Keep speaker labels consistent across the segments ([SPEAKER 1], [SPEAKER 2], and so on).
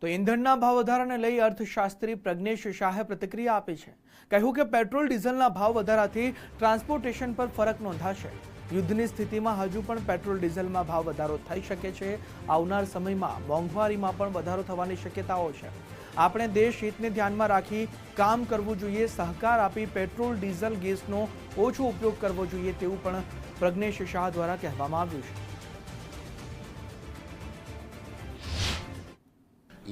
[SPEAKER 1] તો ઈંધણના ભાવ વધારાને લઈ અર્થશાસ્ત્રી પ્રજ્ઞેશ શાહે પ્રતિક્રિયા આપી છે। કહ્યું કે પેટ્રોલ ડીઝલના ભાવ વધારાથી ટ્રાન્સપોર્ટેશન પર ફરક નોંધાશે। યુદ્ધની સ્થિતિમાં હજુ પણ પેટ્રોલ ડીઝલમાં ભાવ વધારો થઈ શકે છે। આવનાર સમયમાં મોંઘવારીમાં પણ વધારો થવાની શક્યતાઓ છે। આપણે દેશ હિતને ધ્યાનમાં રાખી કામ કરવું જોઈએ, સહકાર આપી પેટ્રોલ ડીઝલ ગેસનો ઓછો ઉપયોગ કરવો જોઈએ તેવું પણ પ્રજ્ઞેશ શાહ દ્વારા કહેવામાં આવ્યું છે।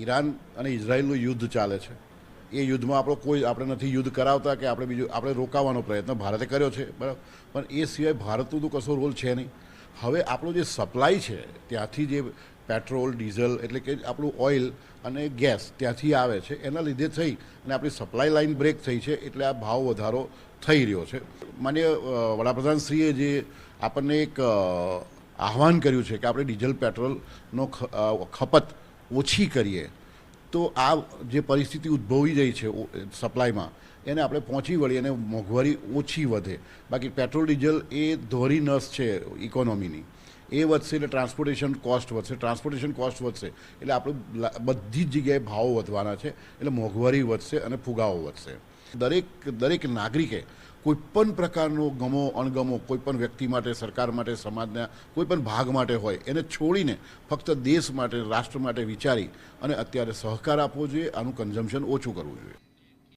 [SPEAKER 2] ઈરાન અને ઇઝરાયલનું યુદ્ધ ચાલે છે। એ યુદ્ધમાં આપણે નથી યુદ્ધ કરાવતા કે આપણે રોકાવાનો પ્રયત્ન ભારતે કર્યો છે, બરાબર, પણ એ સિવાય ભારતનો તો કશો રોલ છે નહીં। હવે આપણો જે સપ્લાય છે ત્યાંથી જે પેટ્રોલ ડીઝલ એટલે કે આપણું ઓઇલ અને ગેસ ત્યાંથી આવે છે, એના લીધે થઈ અને આપણી સપ્લાય લાઇન બ્રેક થઈ છે, એટલે આ ભાવ વધારો થઈ રહ્યો છે। માનીય વડાપ્રધાનશ્રીએ જે આપણને એક આહ્વાન કર્યું છે કે આપણે ડીઝલ પેટ્રોલનો ખપત ઓછી કરીએ તો આ જે પરિસ્થિતિ ઉદ્ભવી રહી છે સપ્લાયમાં એને આપણે પહોંચી વળીએ અને મોંઘવારી ઓછી વધે। બાકી પેટ્રોલ ડીઝલ એ ધોરી નસ છે ઇકોનોમીની, એ વધશે એટલે ટ્રાન્સપોર્ટેશન કોસ્ટ વધશે એટલે આપણે બધી જ જગ્યાએ ભાવો વધવાના છે, એટલે મોંઘવારી વધશે અને ફુગાવો વધશે। દરેક નાગરિકે કોઈપણ પ્રકારનો ગમો અણગમો કોઈપણ વ્યક્તિ માટે, સરકાર માટે, સમાજના કોઈપણ ભાગ માટે હોય એને છોડીને ફક્ત દેશ માટે, રાષ્ટ્ર માટે વિચારી અને અત્યારે સહકાર આપવો જોઈએ, આનું કન્ઝમ્પશન ઓછું કરવું જોઈએ।